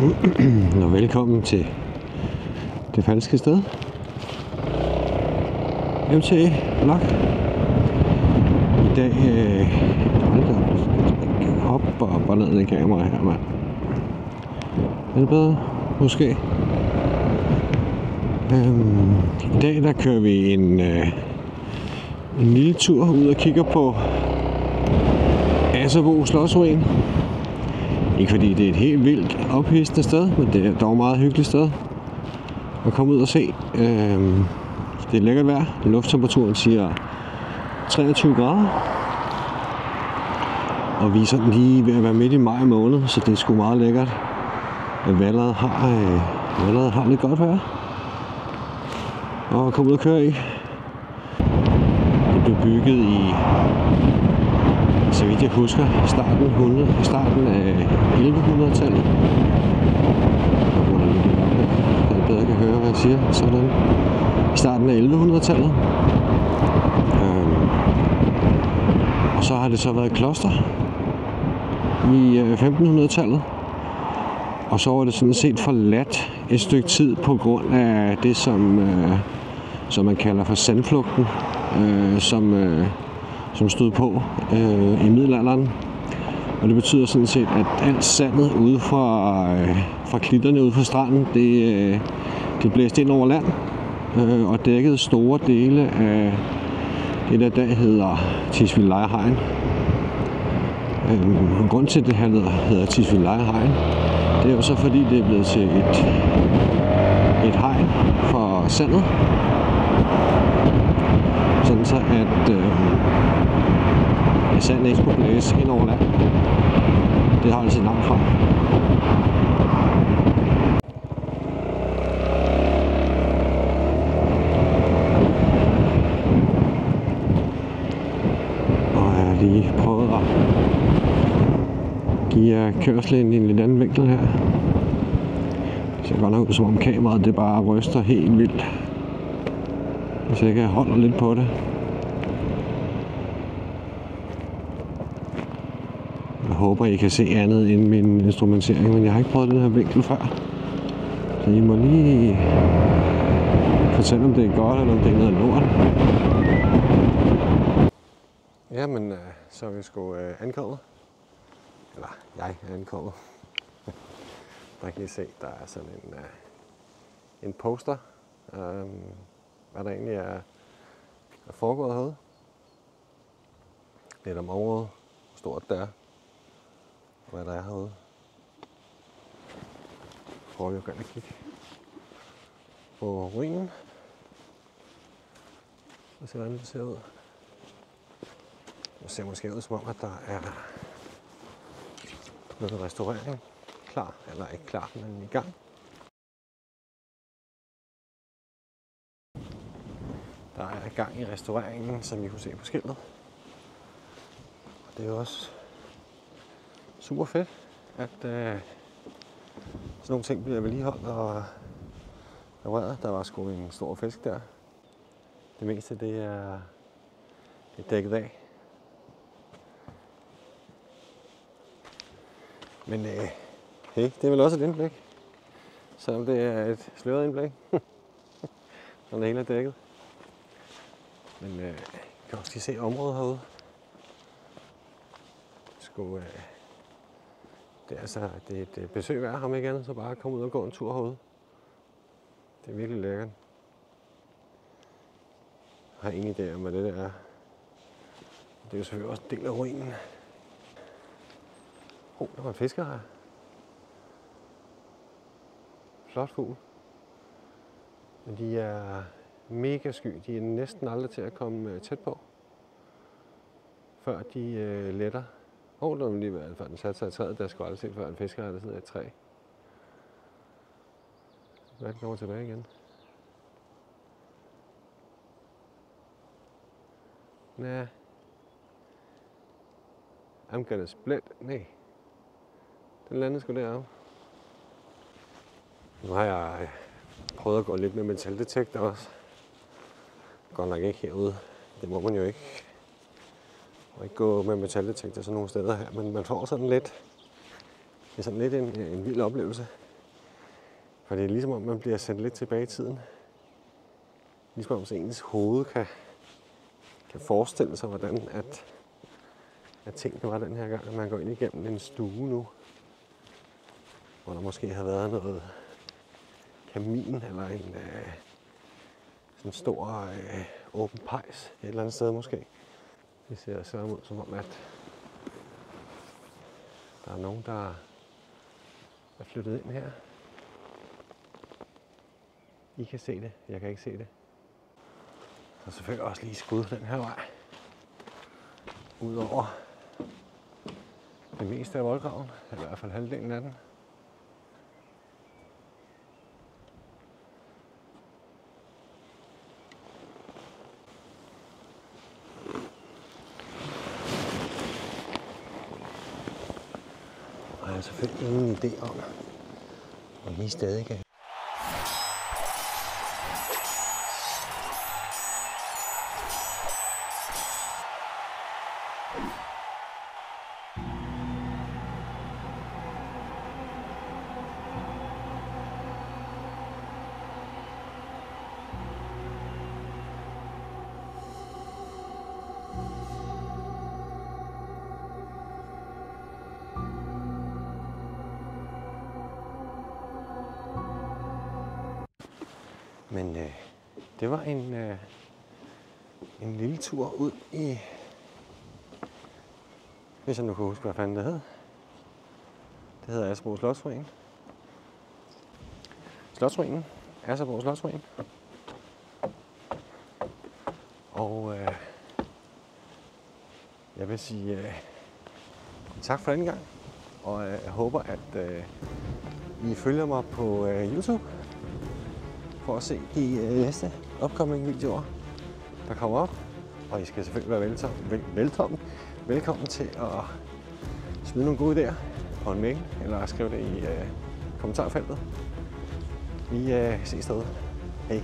Og velkommen til det falske sted. MT Vlog. I dag op og ned i kamera her, mand. Er det bedre? Måske. I dag der kører vi en lille tur ud og kigger på Asserbo Slotsruin. Ikke fordi det er et helt vildt ophidsende sted, men det er dog et meget hyggeligt sted at komme ud og se. Det er lækkert vejr. Lufttemperaturen siger 23 grader. Og vi er sådan lige ved at være midt i maj måned, så det er sgu meget lækkert. At vi allerede har lidt godt vejr og komme ud og køre i. Det blev bygget i, så vidt jeg husker, starten af 1100-tallet. Jeg bedre kan høre, hvad jeg siger. Sådan. I starten af 1100-tallet. Og så har det så været kloster i 1500-tallet. Og så var det sådan set forladt et stykke tid på grund af det, som man kalder for sandflugten, som stod på i middelalderen. Og det betyder sådan set, at alt sandet ude fra klitterne ude fra stranden, det blæste ind over land og dækkede store dele af det, der i dag hedder Tisvildeleje-hegn. Grund til, at det her hedder Tisvildeleje-hegn, det er jo så fordi, det er blevet til et hegn for sandet. Sådan så, at sandet ikke skulle blæse ind over land. Det har det sit navn fra. Og jeg har lige prøvet at give kørslen i en lidt anden vinkel her. Det ser godt nok ud, som om kameraet det bare ryster helt vildt. Hvis jeg ikke holder lidt på det. Jeg håber, I kan se andet end min instrumentering, men jeg har ikke prøvet den her vinkel før. Så I må lige fortælle, om det er godt, eller om det er noget lort. Jamen, så er vi sgu ankommet. Eller, jeg er ankommet. Der kan I se, der er sådan en poster. Hvad der egentlig er foregået herude. Lidt om området, hvor stort det er, og hvad der er herude. Prøver vi at gå ind og kigge på ruinen og se, hvordan det ser ud. Det ser måske ud som om, at der er noget restaurering klar, eller ikke klar, men i gang. Der er gang i restaureringen, som I kunne se på skiltet. Og det er jo også super fedt, at sådan nogle ting bliver vedligeholdt og repareret. Der var sgu en stor fisk der. Det meste det er dækket af. Men hey, det er vel også et indblik. Selvom det er et sløret indblik. Når det hele er dækket. Men jeg kan også lige se området herude. Det er altså det er et besøg værd, ham ikke andet, så bare komme ud og gå en tur herude. Det er virkelig lækkert. Jeg har ingen idé om, hvad det der er. Det er jo selvfølgelig også en del af ruinen. Der var en fisker her. Flot fugl. Men de er mega sky. De er næsten aldrig til at komme tæt på, før de letter. Der var lige været, før den satte sig i træet. Der skulle aldrig se, før en fisker der sidder i et træ. Hvad kommer tilbage igen? Nah. I'm gonna split. Nej. Den landede sgu deroppe. Nu har jeg prøvet at gå lidt med metaldetektor også. Godt nok ikke herude. Det må man jo ikke. Man må ikke gå med metaldetektor sådan nogle steder her, men man får sådan lidt, det er sådan lidt en vild oplevelse. For det er ligesom om, man bliver sendt lidt tilbage i tiden. Ligesom om ens hoved kan forestille sig, hvordan at tingene var den her gang, at man går ind igennem en stue nu, hvor der måske har været noget kamin eller en sådan stor åben pejs et eller andet sted måske. Det ser så ud som om, at der er nogen, der er flyttet ind her. I kan se det, jeg kan ikke se det. Så selvfølgelig også lige skud den her vej. Udover det meste af voldgraven, eller i hvert fald halvdelen af den. Og jeg har selvfølgelig ingen idé om, om vi stadig kan. Men det var en lille tur ud i, hvis jeg nu kan huske, hvad fanden det hed. Det hedder Asserbo Slotsruin. Slotsruinen. Asserbo Slotsruin. Og jeg vil sige tak for den gang. Og jeg håber, at I følger mig på YouTube for at se de næste upcoming videoer, der kommer op. Og I skal selvfølgelig være velkommen til at smide nogle gode idéer på en mail, eller skrive det i kommentarfeltet. Vi ses derude. Hej.